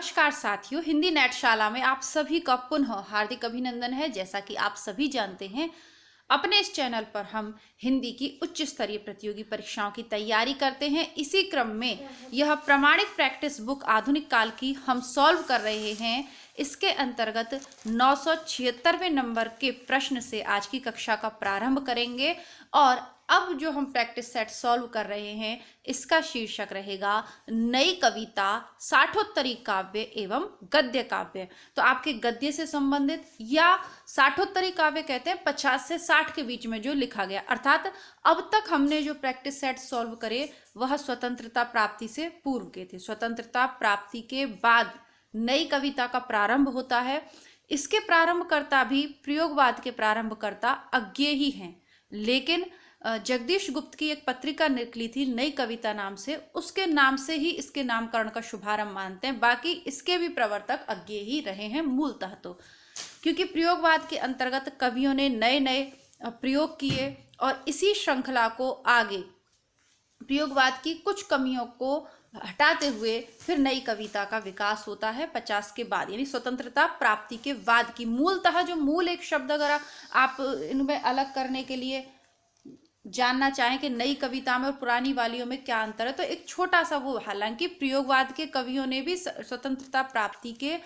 नमस्कार साथियों, हिंदी नेटशाला में आप सभी का पुनः हार्दिक अभिनंदन है। जैसा कि आप सभी जानते हैं, अपने इस चैनल पर हम हिंदी की उच्च स्तरीय प्रतियोगी परीक्षाओं की तैयारी करते हैं। इसी क्रम में यह प्रमाणिक प्रैक्टिस बुक आधुनिक काल की हम सॉल्व कर रहे हैं। इसके अंतर्गत 976वें नंबर के प्रश्न से आज की कक्षा का प्रारंभ करेंगे और अब जो हम प्रैक्टिस सेट सॉल्व कर रहे हैं इसका शीर्षक रहेगा नई कविता, साठोत्तरी काव्य एवं गद्य काव्य। तो आपके गद्य से संबंधित या साठोत्तरी काव्य कहते हैं 50 से 60 के बीच में जो लिखा गया, अर्थात अब तक हमने जो प्रैक्टिस सेट सॉल्व करे वह स्वतंत्रता प्राप्ति से पूर्व के थे। स्वतंत्रता प्राप्ति के बाद नई कविता का प्रारंभ होता है। इसके प्रारंभकर्ता भी प्रयोगवाद के प्रारंभकर्ता अज्ञेय ही हैं, लेकिन जगदीश गुप्त की एक पत्रिका निकली थी नई कविता नाम से, उसके नाम से ही इसके नामकरण का शुभारंभ मानते हैं। बाकी इसके भी प्रवर्तक अज्ञेय ही रहे हैं मूलतः, तो क्योंकि प्रयोगवाद के अंतर्गत कवियों ने नए नए प्रयोग किए और इसी श्रृंखला को आगे प्रयोगवाद की कुछ कमियों को हटाते हुए फिर नई कविता का विकास होता है 50 के बाद, यानी स्वतंत्रता प्राप्ति के बाद की। मूलतः जो मूल एक शब्द अगर आप इनमें अलग करने के लिए जानना चाहें कि नई कविता में और पुरानी वालियों में क्या अंतर है, तो एक छोटा सा वो, हालांकि प्रयोगवाद के कवियों ने भी स्वतंत्रता प्राप्ति के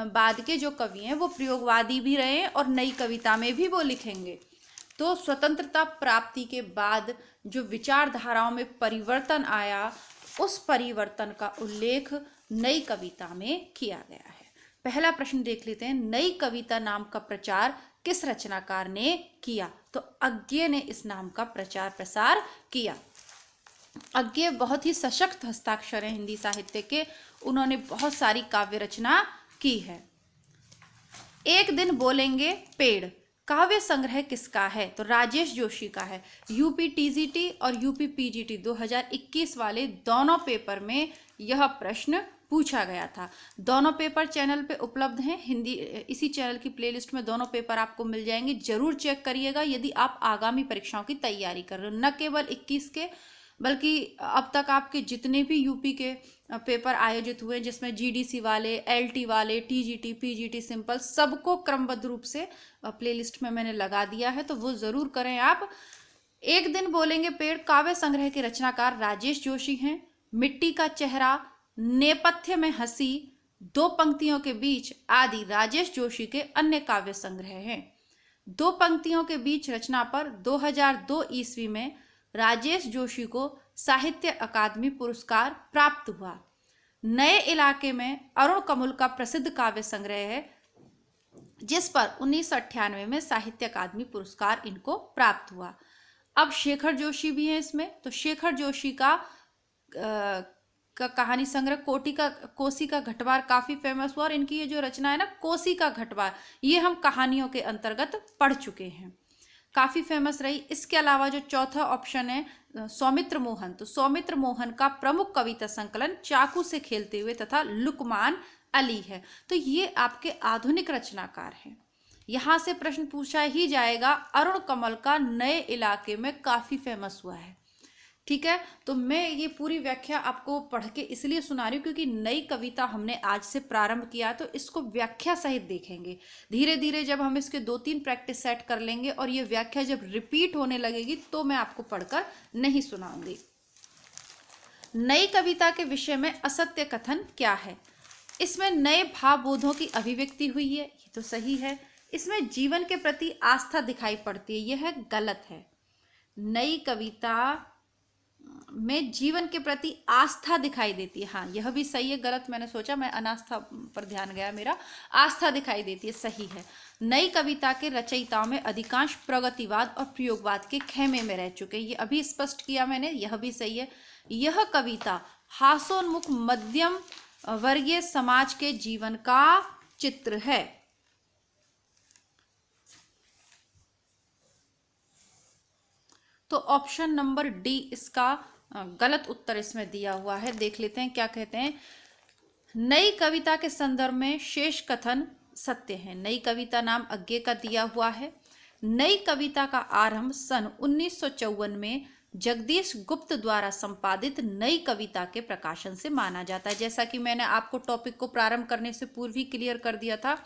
बाद के जो कवि हैं वो प्रयोगवादी भी रहे और नई कविता में भी वो लिखेंगे। तो स्वतंत्रता प्राप्ति के बाद जो विचारधाराओं में परिवर्तन आया, उस परिवर्तन का उल्लेख नई कविता में किया गया है। पहला प्रश्न देख लेते हैं, नई कविता नाम का प्रचार किस रचनाकार ने किया? तो अज्ञेय ने इस नाम का प्रचार प्रसार किया। अज्ञेय बहुत ही सशक्त हस्ताक्षर है हिंदी साहित्य के, उन्होंने बहुत सारी काव्य रचना की है। एक दिन बोलेंगे पेड़ काव्य संग्रह किसका है? तो राजेश जोशी का है। यूपी टीजीटी और यूपी पीजीटी 2021 वाले दोनों पेपर में यह प्रश्न पूछा गया था। दोनों पेपर चैनल पे उपलब्ध हैं, हिंदी इसी चैनल की प्लेलिस्ट में दोनों पेपर आपको मिल जाएंगे। जरूर चेक करिएगा यदि आप आगामी परीक्षाओं की तैयारी कर रहे हो, न केवल 21 के बल्कि अब तक आपके जितने भी यूपी के पेपर आयोजित हुए जिसमें जीडीसी वाले, एलटी वाले, टीजीटी, पीजीटी सिंपल, सबको क्रमबद्ध रूप से प्लेलिस्ट में मैंने लगा दिया है, तो वो जरूर करें आप। एक दिन बोलेंगे पेड़ काव्य संग्रह के रचनाकार राजेश जोशी हैं। मिट्टी का चेहरा, नेपथ्य में हंसी, दो पंक्तियों के बीच आदि राजेश जोशी के अन्य काव्य संग्रह हैं। दो पंक्तियों के बीच रचना पर 2002 ईस्वी में राजेश जोशी को साहित्य अकादमी पुरस्कार प्राप्त हुआ। नए इलाके में अरुण कमल का प्रसिद्ध काव्य संग्रह है जिस पर 1998 में साहित्य अकादमी पुरस्कार इनको प्राप्त हुआ। अब शेखर जोशी भी हैं इसमें, तो शेखर जोशी का कहानी संग्रह कोसी का घटवार काफी फेमस हुआ और इनकी ये जो रचना है ना कोसी का घटवार, ये हम कहानियों के अंतर्गत पढ़ चुके हैं, काफी फेमस रही। इसके अलावा जो चौथा ऑप्शन है सौमित्र मोहन, तो सौमित्र मोहन का प्रमुख कविता संकलन चाकू से खेलते हुए तथा लुकमान अली है। तो ये आपके आधुनिक रचनाकार हैं। यहां से प्रश्न पूछा ही जाएगा, अरुण कमल का नए इलाके में काफी फेमस हुआ है, ठीक है। तो मैं ये पूरी व्याख्या आपको पढ़ के इसलिए सुना रही हूँ क्योंकि नई कविता हमने आज से प्रारंभ किया, तो इसको व्याख्या सहित देखेंगे। धीरे धीरे जब हम इसके 2-3 प्रैक्टिस सेट कर लेंगे और ये व्याख्या जब रिपीट होने लगेगी तो मैं आपको पढ़कर नहीं सुनाऊंगी। नई कविता के विषय में असत्य कथन क्या है? इसमें नए भावबोधों की अभिव्यक्ति हुई है, ये तो सही है। इसमें जीवन के प्रति आस्था दिखाई पड़ती है, यह गलत है। नई कविता में जीवन के प्रति आस्था दिखाई देती है, हाँ यह भी सही है। गलत मैंने सोचा, मैं अनास्था पर ध्यान गया मेरा, आस्था दिखाई देती है, सही है। नई कविता के रचयिताओं में अधिकांश प्रगतिवाद और प्रयोगवाद के खेमे में रह चुके हैं, ये अभी स्पष्ट किया मैंने, यह भी सही है। यह कविता हास्योन्मुख मध्यम वर्गीय समाज के जीवन का चित्र है। तो ऑप्शन नंबर डी इसका गलत उत्तर इसमें दिया हुआ है। देख लेते हैं क्या कहते हैं। नई कविता के संदर्भ में शेष कथन सत्य है। नई कविता नाम अज्ञेय का दिया हुआ है। नई कविता का आरंभ सन 1954 में जगदीश गुप्त द्वारा संपादित नई कविता के प्रकाशन से माना जाता है। जैसा कि मैंने आपको टॉपिक को प्रारंभ करने से पूर्व ही क्लियर कर दिया था।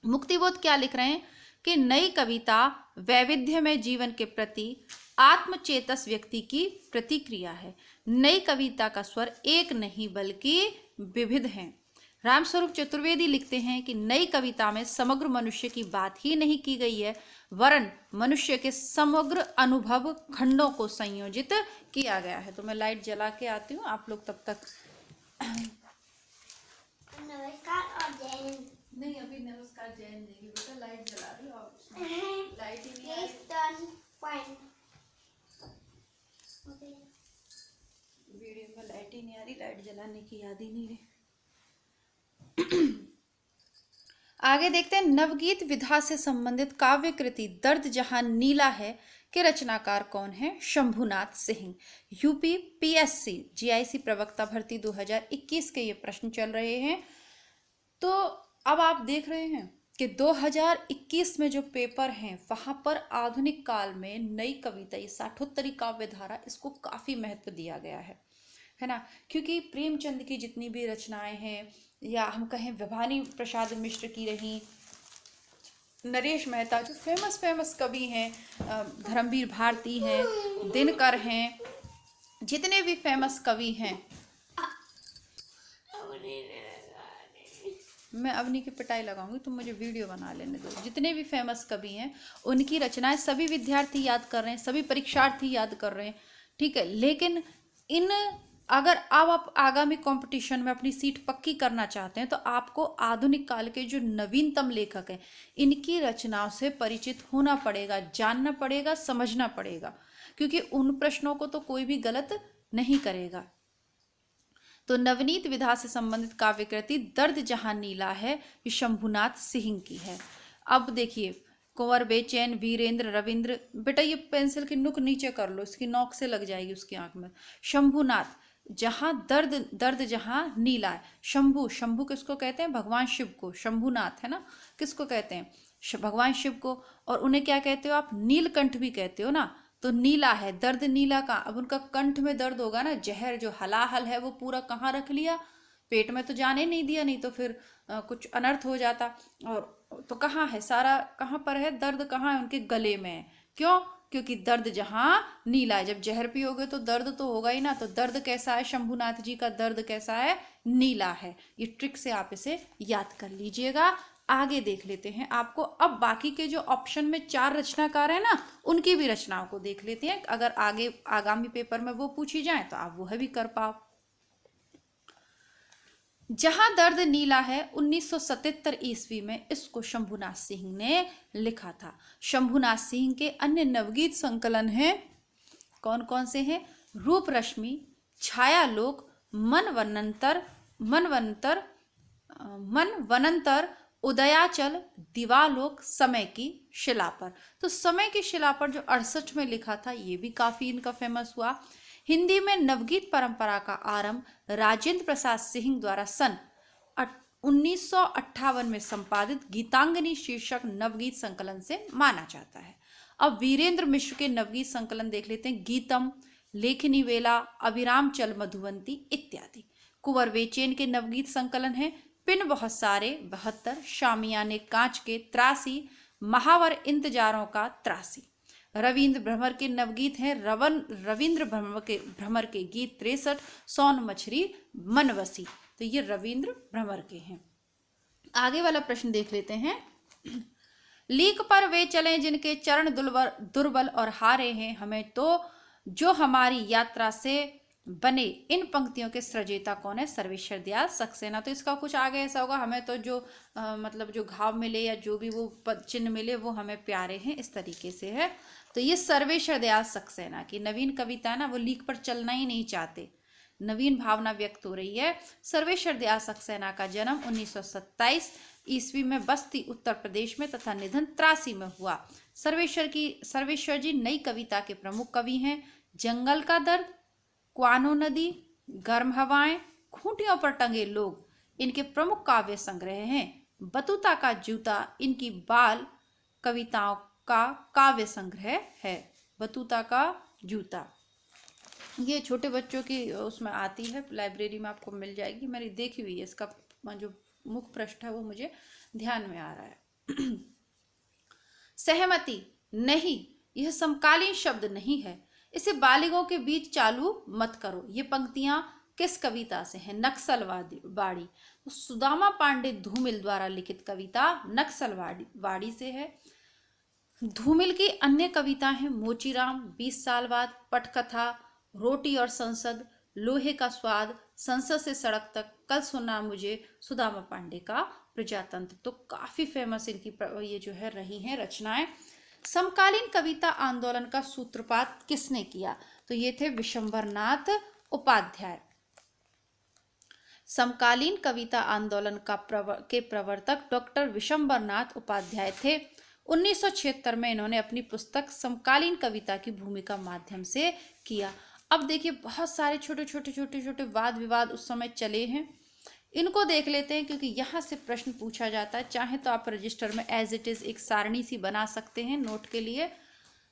मुक्तिबोध क्या लिख रहे हैं कि नई कविता वैविध्यमय जीवन के प्रति आत्मचेतस व्यक्ति की प्रतिक्रिया है। नई कविता का स्वर एक नहीं बल्कि विविध है। रामस्वरूप चतुर्वेदी लिखते हैं कि नई कविता में समग्र मनुष्य की बात ही नहीं की गई है, वरन मनुष्य के समग्र अनुभव खंडों को संयोजित किया गया है। तो मैं लाइट जला के आती हूँ, आप लोग तब तक। नमस्कार और जय हिंद। नहीं, अभी नमस्कार जय हिंद देंगे बेटा, लाइट जला रही हो आप। लाइट ही नहीं आ रही। वीडियो में लाइट ही नहीं आ रही, लाइट जलाने की याद ही नहीं रही। आगे देखते हैं, नवगीत विधा से संबंधित काव्य कृति दर्द जहां नीला है के रचनाकार कौन है? Shambhunath Singh. UP PSC GIC प्रवक्ता भर्ती 2021 के ये प्रश्न चल रहे हैं। तो अब आप देख रहे हैं कि 2021 में जो पेपर हैं वहां पर आधुनिक काल में नई कविता, ये साठोत्तरी काव्य धारा, इसको काफी महत्व दिया गया है ना। क्योंकि प्रेमचंद की जितनी भी रचनाएं हैं, या हम कहें विभानी प्रसाद मिश्र की रही, नरेश मेहता जो फेमस कवि हैं, धर्मवीर भारती हैं, दिनकर हैं, जितने भी फेमस कवि हैं, मैं अवनी की पिटाई लगाऊंगी, तुम मुझे वीडियो बना लेने दो। जितने भी फेमस कवि हैं उनकी रचनाएं सभी विद्यार्थी याद कर रहे हैं, सभी परीक्षार्थी याद कर रहे हैं, ठीक है। लेकिन इन अगर आप आगामी कंपटीशन में अपनी सीट पक्की करना चाहते हैं तो आपको आधुनिक काल के जो नवीनतम लेखक हैं इनकी रचनाओं से परिचित होना पड़ेगा, जानना पड़ेगा, समझना पड़ेगा, क्योंकि उन प्रश्नों को तो कोई भी गलत नहीं करेगा। तो नवनीत विधा से संबंधित काव्य कृति दर्द जहां नीला है, ये शंभुनाथ सिंह की है। अब देखिए, कुंवर बेचैन, वीरेंद्र, रविंद्र, बेटा ये पेंसिल की नुक नीचे कर लो, इसकी नोक से लग जाएगी उसकी आंख में। शंभुनाथ, जहां दर्द जहां नीला है। शंभु किसको कहते हैं? भगवान शिव को। शंभुनाथ है ना, किसको कहते हैं? भगवान शिव को। और उन्हें क्या कहते हो आप? नीलकंठ भी कहते हो ना। तो नीला है, दर्द नीला का। अब उनका कंठ में दर्द होगा ना, जहर जो हलाहल है वो पूरा कहाँ रख लिया? पेट में तो जाने नहीं दिया, नहीं तो फिर कुछ अनर्थ हो जाता। और तो कहाँ है सारा, कहाँ पर है दर्द? कहाँ है? उनके गले में है। क्यों? क्योंकि दर्द जहां नीला है। जब जहर पियोगे तो दर्द तो होगा ही ना। तो दर्द कैसा है? शंभुनाथ जी का दर्द कैसा है? नीला है। ये ट्रिक से आप इसे याद कर लीजिएगा। आगे देख लेते हैं आपको। अब बाकी के जो ऑप्शन में 4 रचनाकार है ना, उनकी भी रचनाओं को देख लेते हैं। अगर आगे आगामी पेपर में वो पूछी जाए तो आप वह भी कर पाओ। जहां दर्द नीला है 1977 ईस्वी में इसको शंभुनाथ सिंह ने लिखा था। शंभुनाथ सिंह के अन्य नवगीत संकलन हैं, कौन कौन से हैं? रूप रश्मि, छायालोक, मन वनंतर, उदयाचल, दिवालोक, समय की शिला पर। तो समय की शिला पर जो 68 में लिखा था, ये भी काफी इनका फेमस हुआ। हिंदी में नवगीत परंपरा का आरंभ राजेंद्र प्रसाद सिंह द्वारा सन 1958 में संपादित गीतांगनी शीर्षक नवगीत संकलन से माना जाता है। अब वीरेंद्र मिश्र के नवगीत संकलन देख लेते हैं। गीतम, लेखनी वेला, अभिराम चल मधुवंती इत्यादि। कुंवर बेचैन के नवगीत संकलन है पिन बहुत सारे 72, शामियाने कांच के 83, महावर इंतजारों का 83। रविंद्र भ्रमर के नवगीत हैं रविंद्र भ्रमर के गीत 63, सोन मछरी मनवसी। तो ये रविंद्र भ्रमर के हैं। आगे वाला प्रश्न देख लेते हैं। लीक पर वे चलें जिनके चरण दुर्बल और हारे हैं, हमें तो जो हमारी यात्रा से बने। इन पंक्तियों के सृजेता कौन है? सर्वेश्वर दयाल सक्सेना। तो इसका कुछ आगे ऐसा होगा, हमें तो जो मतलब जो घाव मिले या जो भी वो चिन्ह मिले वो हमें प्यारे हैं, इस तरीके से है। तो ये सर्वेश्वर दयाल सक्सेना की नवीन कविता है ना, वो लीक पर चलना ही नहीं चाहते, नवीन भावना व्यक्त हो रही है। सर्वेश्वर दयाल सक्सेना का जन्म 1927 ईस्वी में बस्ती उत्तर प्रदेश में तथा निधन 83 में हुआ। सर्वेश्वर जी नई कविता के प्रमुख कवि हैं। जंगल का दर्द, क्वानो नदी, गर्म हवाएं, खूंटियों पर टंगे लोग इनके प्रमुख काव्य संग्रह हैं। बतूता का जूता इनकी बाल कविताओं का काव्य संग्रह है। बतूता का जूता। ये छोटे बच्चों की उसमें आती है, लाइब्रेरी में आपको मिल जाएगी, मैंने देखी हुई है। इसका जो मुख पृष्ठ है वो मुझे ध्यान में आ रहा है। सहमति, नहीं, यह समकालीन शब्द नहीं है, इसे बालिगों के बीच चालू मत करो। ये पंक्तियां किस कविता से हैं? नक्सलवाड़ी। तो सुदामा पांडे धूमिल द्वारा लिखित कविता नक्सलवाड़ी से है। धूमिल की अन्य कविता हैं मोचीराम, 20 साल बाद, पटकथा, रोटी और संसद, लोहे का स्वाद, संसद से सड़क तक, कल सुना मुझे, सुदामा पांडे का प्रजातंत्र। तो काफी फेमस इनकी ये जो है रही हैं रचनाएं। समकालीन कविता आंदोलन का सूत्रपात किसने किया? तो ये थे विशंबरनाथ उपाध्याय। समकालीन कविता आंदोलन के प्रवर्तक डॉक्टर विशंबरनाथ उपाध्याय थे। 1976 में इन्होंने अपनी पुस्तक समकालीन कविता की भूमिका माध्यम से किया। अब देखिए बहुत सारे छोटे वाद विवाद उस समय चले हैं, इनको देख लेते हैं क्योंकि यहाँ से प्रश्न पूछा जाता है। चाहे तो आप रजिस्टर में एज इट इज एक सारणी सी बना सकते हैं नोट के लिए।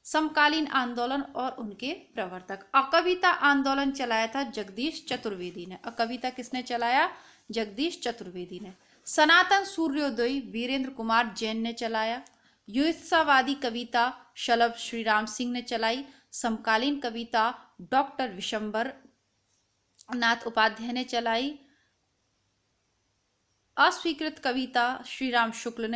समकालीन आंदोलन और उनके प्रवर्तक। अकविता आंदोलन चलाया था जगदीश चतुर्वेदी ने। अकविता किसने चलाया? जगदीश चतुर्वेदी ने। सनातन सूर्योदय वीरेंद्र कुमार जैन ने चलाया। युत्सावादी कविता शलभ श्रीराम सिंह ने चलाई। समकालीन कविता डॉक्टर विशंबर नाथ उपाध्याय ने चलाई। अस्वीकृत कविता श्रीराम शुक्ल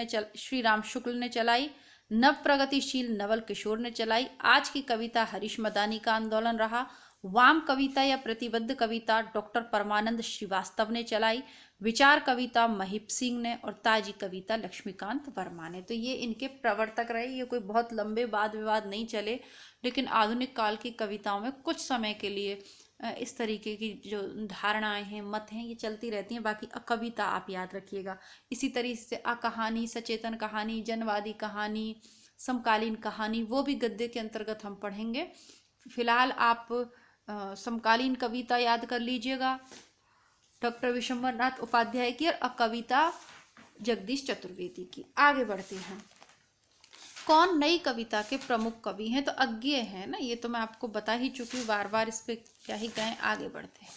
ने चलाई। नव प्रगतिशील नवल किशोर ने चलाई। आज की कविता हरीश मदानी का आंदोलन रहा। वाम कविता या प्रतिबद्ध कविता डॉक्टर परमानंद श्रीवास्तव ने चलाई। विचार कविता महीप सिंह ने और ताजी कविता लक्ष्मीकांत वर्मा ने। तो ये इनके प्रवर्तक रहे। ये कोई बहुत लंबे वाद विवाद नहीं चले, लेकिन आधुनिक काल की कविताओं में कुछ समय के लिए इस तरीके की जो धारणाएं हैं, मत हैं, ये चलती रहती हैं। बाकी कविता आप याद रखिएगा। इसी तरीके से कहानी, सचेतन कहानी, जनवादी कहानी, समकालीन कहानी, वो भी गद्य के अंतर्गत हम पढ़ेंगे। फिलहाल आप समकालीन कविता याद कर लीजिएगा डॉक्टर विशंबरनाथ उपाध्याय की और कविता जगदीश चतुर्वेदी की। आगे बढ़ते हैं। कौन नई कविता के प्रमुख कवि हैं? तो अज्ञेय है ना, ये तो मैं आपको बता ही चुकी हूँ, बार बार इस पे क्या ही कहें। आगे बढ़ते हैं।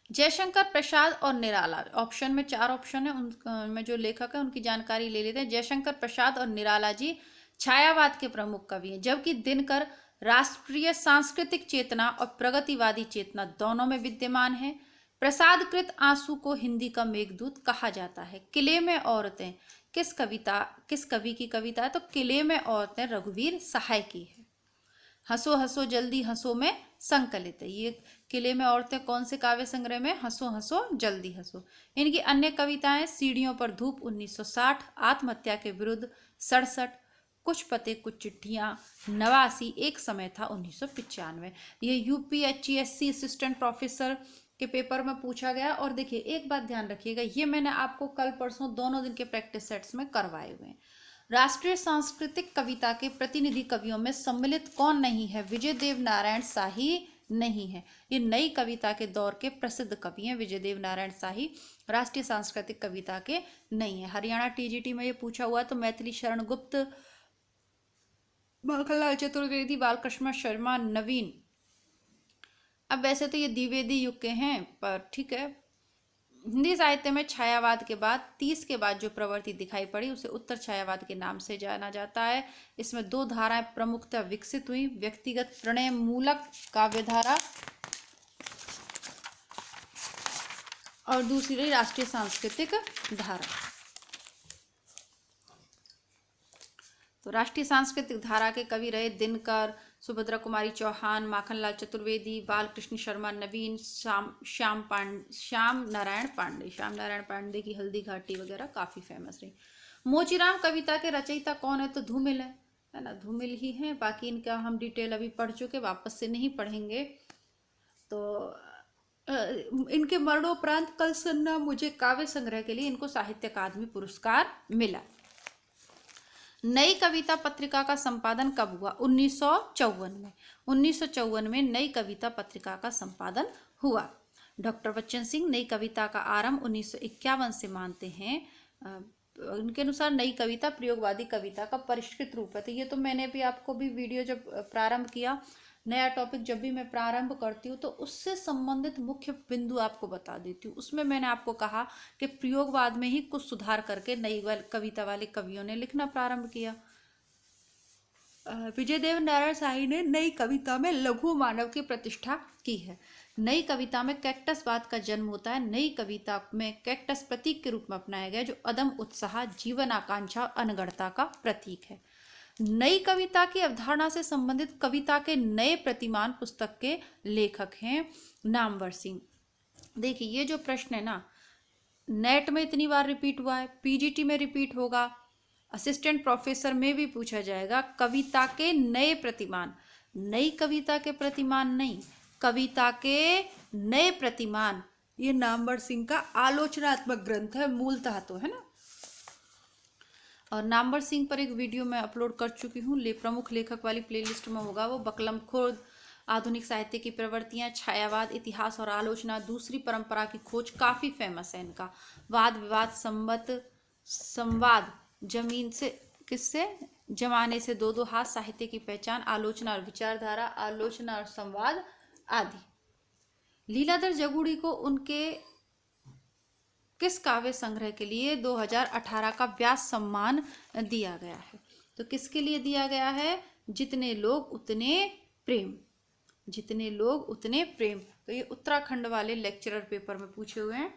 जयशंकर प्रसाद और निराला। ऑप्शन में 4 ऑप्शन है, उनमें जो लेखक है उनकी जानकारी ले लेते हैं। जयशंकर प्रसाद और निराला जी छायावाद के प्रमुख कवि हैं, जबकि दिनकर राष्ट्रीय सांस्कृतिक चेतना और प्रगतिवादी चेतना दोनों में विद्यमान है। प्रसाद कृत आंसू को हिंदी का मेघदूत कहा जाता है। किले में औरतें किस कवि की कविता है? तो किले में औरतें रघुवीर सहाय की है। हंसो हंसो जल्दी हंसो में संकलित है। ये किले में औरतें कौन से काव्य संग्रह में? हंसो हंसो जल्दी हंसो। इनकी अन्य कविताएं सीढ़ियों पर धूप 1960, आत्महत्या के विरुद्ध 67, कुछ पते कुछ चिट्ठियां 89, एक समय था 1995। ये UPSC असिस्टेंट प्रोफेसर के पेपर में पूछा गया। और देखिए एक बात ध्यान रखिएगा, ये मैंने आपको कल परसों दोनों दिन के प्रैक्टिस सेट्स में करवाए हुए हैं। राष्ट्रीय सांस्कृतिक कविता के प्रतिनिधि कवियों में सम्मिलित कौन नहीं है? विजयदेव नारायण शाही नहीं है। ये नई कविता के दौर के प्रसिद्ध कवि हैं। विजयदेव नारायण शाही राष्ट्रीय सांस्कृतिक कविता के नहीं है। हरियाणा TGT में ये पूछा हुआ तो मैथिली शरण गुप्त, माखनलाल चतुर्वेदी, बालकृष्ण शर्मा, नवीन। अब वैसे तो ये द्विवेदी युग के हैं, पर ठीक है। हिंदी साहित्य में छायावाद के बाद 30 के बाद जो प्रवृत्ति दिखाई पड़ी उसे उत्तर छायावाद के नाम से जाना जाता है। इसमें 2 धाराएं प्रमुखतः विकसित हुई, व्यक्तिगत प्रणय मूलक काव्यधारा और दूसरी राष्ट्रीय सांस्कृतिक धारा। तो राष्ट्रीय सांस्कृतिक धारा के कवि रहे दिनकर, सुभद्रा कुमारी चौहान, माखनलाल चतुर्वेदी, बालकृष्ण शर्मा, नवीन, श्याम नारायण पांडे की हल्दी घाटी वगैरह काफी फेमस रही। मोचीराम कविता के रचयिता कौन है? तो धूमिल है ना, धूमिल ही है। बाकी इनका हम डिटेल अभी पढ़ चुके, वापस से नहीं पढ़ेंगे। तो इनके मरणोपरांत कल सुनना मुझे काव्य संग्रह के लिए इनको साहित्य अकादमी पुरस्कार मिला। नई कविता पत्रिका का संपादन कब हुआ? 1954 में। 1954 में नई कविता पत्रिका का संपादन हुआ। डॉक्टर बच्चन सिंह नई कविता का आरंभ 1951 से मानते हैं। उनके अनुसार नई कविता प्रयोगवादी कविता का परिष्कृत रूप है। तो ये तो मैंने भी आपको भी वीडियो जब प्रारंभ किया, नया टॉपिक जब भी मैं प्रारंभ करती हूँ तो उससे संबंधित मुख्य बिंदु आपको बता देती हूँ। उसमें मैंने आपको कहा कि प्रयोगवाद में ही कुछ सुधार करके नई कविता वाले कवियों ने लिखना प्रारंभ किया। विजयदेव नारायण शाही ने नई कविता में लघु मानव की प्रतिष्ठा की है। नई कविता में कैक्टसवाद का जन्म होता है। नई कविता में कैक्टस प्रतीक के रूप में अपनाया गया, जो अदम उत्साह, जीवन आकांक्षा, अनगढ़ता का प्रतीक है। नई कविता की अवधारणा से संबंधित कविता के नए प्रतिमान पुस्तक के लेखक हैं नामवर सिंह। देखिए ये जो प्रश्न है ना, नेट में इतनी बार रिपीट हुआ है, पीजीटी में रिपीट होगा, असिस्टेंट प्रोफेसर में भी पूछा जाएगा। कविता के नए प्रतिमान, नई कविता के प्रतिमान नहीं, कविता के नए प्रतिमान, ये नामवर सिंह का आलोचनात्मक ग्रंथ है मूलतः, तो है ना। और नामवर सिंह पर एक वीडियो मैं अपलोड कर चुकी हूँ, प्रमुख लेखक वाली प्लेलिस्ट में होगा वो। बकलम खुर्द, आधुनिक साहित्य की प्रवृत्तियां, छायावाद, इतिहास और आलोचना, दूसरी परंपरा की खोज, काफ़ी फेमस है इनका। वाद विवाद, संवाद, जमीन से किससे, जमाने से दो दो हाथ, साहित्य की पहचान, आलोचना और विचारधारा, आलोचना और संवाद आदि। लीलाधर जगूड़ी को उनके किस काव्य संग्रह के लिए 2018 का व्यास सम्मान दिया गया है? तो किसके लिए दिया गया है? जितने लोग उतने प्रेम, जितने लोग उतने प्रेम। तो ये उत्तराखंड वाले लेक्चरर पेपर में पूछे हुए हैं।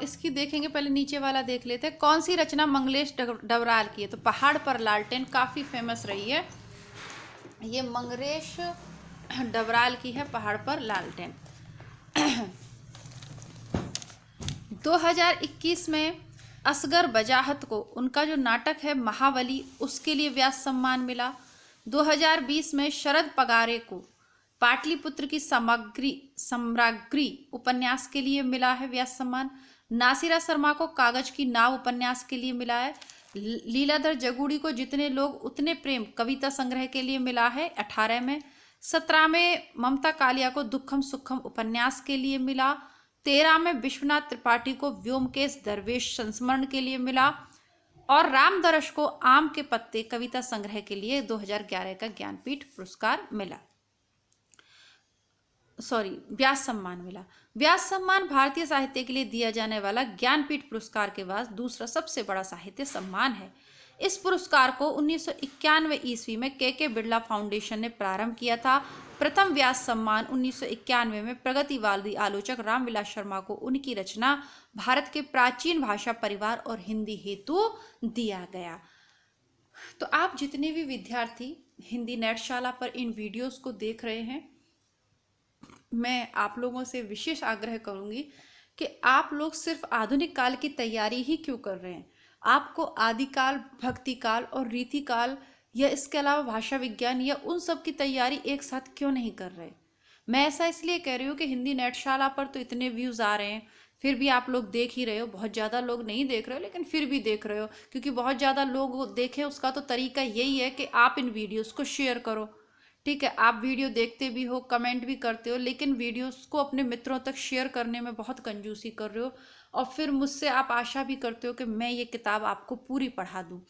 इसकी देखेंगे, पहले नीचे वाला देख लेते हैं। कौन सी रचना मंगलेश डबराल की है? तो पहाड़ पर लालटेन काफ़ी फेमस रही है, ये मंगलेश डबराल की है, पहाड़ पर लालटेन। 2021 में असगर बजाहत को उनका जो नाटक है महाबली, उसके लिए व्यास सम्मान मिला। 2020 में शरद पगारे को पाटलिपुत्र की सम्राज्ञी उपन्यास के लिए मिला है व्यास सम्मान। नासिरा शर्मा को कागज की नाव उपन्यास के लिए मिला है। लीलाधर जगूड़ी को जितने लोग उतने प्रेम कविता संग्रह के लिए मिला है 18 में। 17 में ममता कालिया को दुखम सुखम उपन्यास के लिए मिला। 13 में विश्वनाथ त्रिपाठी को व्योमकेश दरवेश संस्मरण के लिए मिला। और रामदरश को आम के पत्ते कविता संग्रह के लिए 2011 का ज्ञानपीठ पुरस्कार मिला, व्यास सम्मान मिला। व्यास सम्मान भारतीय साहित्य के लिए दिया जाने वाला ज्ञानपीठ पुरस्कार के बाद दूसरा सबसे बड़ा साहित्य सम्मान है। इस पुरस्कार को 1991 ईस्वी में के बिरला फाउंडेशन ने प्रारंभ किया था। प्रथम व्यास सम्मान 1991 में प्रगतिवादी आलोचक रामविलास शर्मा को उनकी रचना भारत के प्राचीन भाषा परिवार और हिंदी हेतु दिया गया। तो आप जितने भी विद्यार्थी हिंदी नेटशाला पर इन वीडियोस को देख रहे हैं, मैं आप लोगों से विशेष आग्रह करूंगी कि आप लोग सिर्फ आधुनिक काल की तैयारी ही क्यों कर रहे हैं? आपको आदिकाल, भक्तिकाल और रीतिकाल या इसके अलावा भाषा विज्ञान या उन सब की तैयारी एक साथ क्यों नहीं कर रहे? मैं ऐसा इसलिए कह रही हूँ कि हिंदी नेटशाला पर तो इतने व्यूज़ आ रहे हैं, फिर भी आप लोग देख ही रहे हो। बहुत ज़्यादा लोग नहीं देख रहे हो, लेकिन फिर भी देख रहे हो, क्योंकि बहुत ज़्यादा लोग देखें उसका तो तरीका यही है कि आप इन वीडियोज़ को शेयर करो। ठीक है, आप वीडियो देखते भी हो, कमेंट भी करते हो, लेकिन वीडियोस को अपने मित्रों तक शेयर करने में बहुत कंजूसी कर रहे हो। और फिर मुझसे आप आशा भी करते हो कि मैं ये किताब आपको पूरी पढ़ा दूँ।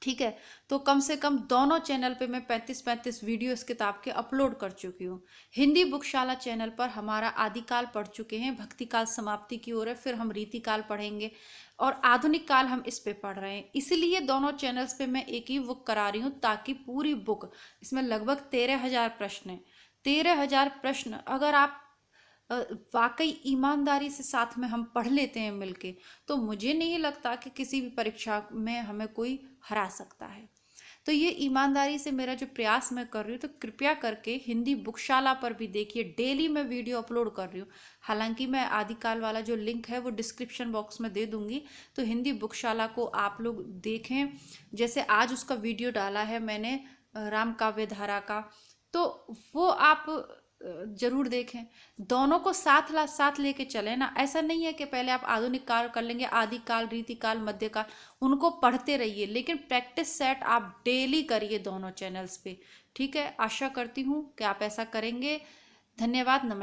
ठीक है, तो कम से कम दोनों चैनल पे मैं 35 वीडियो इस किताब के अपलोड कर चुकी हूँ। हिंदी बुकशाला चैनल पर हमारा आदिकाल पढ़ चुके हैं, भक्तिकाल समाप्ति की ओर है, फिर हम रीतिकाल पढ़ेंगे और आधुनिक काल हम इस पे पढ़ रहे हैं। इसलिए दोनों चैनल्स पे मैं एक ही बुक करा रही हूँ, ताकि पूरी बुक, इसमें लगभग 13,000 प्रश्न हैं। 13,000 प्रश्न अगर आप वाकई ईमानदारी से साथ में हम पढ़ लेते हैं मिलके, तो मुझे नहीं लगता कि किसी भी परीक्षा में हमें कोई हरा सकता है। तो ये ईमानदारी से मेरा जो प्रयास मैं कर रही हूँ, तो कृपया करके हिंदी बुकशाला पर भी देखिए, डेली मैं वीडियो अपलोड कर रही हूँ। हालांकि मैं आदिकाल वाला जो लिंक है वो डिस्क्रिप्शन बॉक्स में दे दूंगी, तो हिंदी बुकशाला को आप लोग देखें। जैसे आज उसका वीडियो डाला है मैंने राम काव्य धारा का, तो वो आप जरूर देखें। दोनों को साथ लेके चलें ना। ऐसा नहीं है कि पहले आप आधुनिक काल कर लेंगे, आदि काल, रीति काल, मध्यकाल, उनको पढ़ते रहिए, लेकिन प्रैक्टिस सेट आप डेली करिए दोनों चैनल्स पे। ठीक है, आशा करती हूँ कि आप ऐसा करेंगे। धन्यवाद, नमस्कार।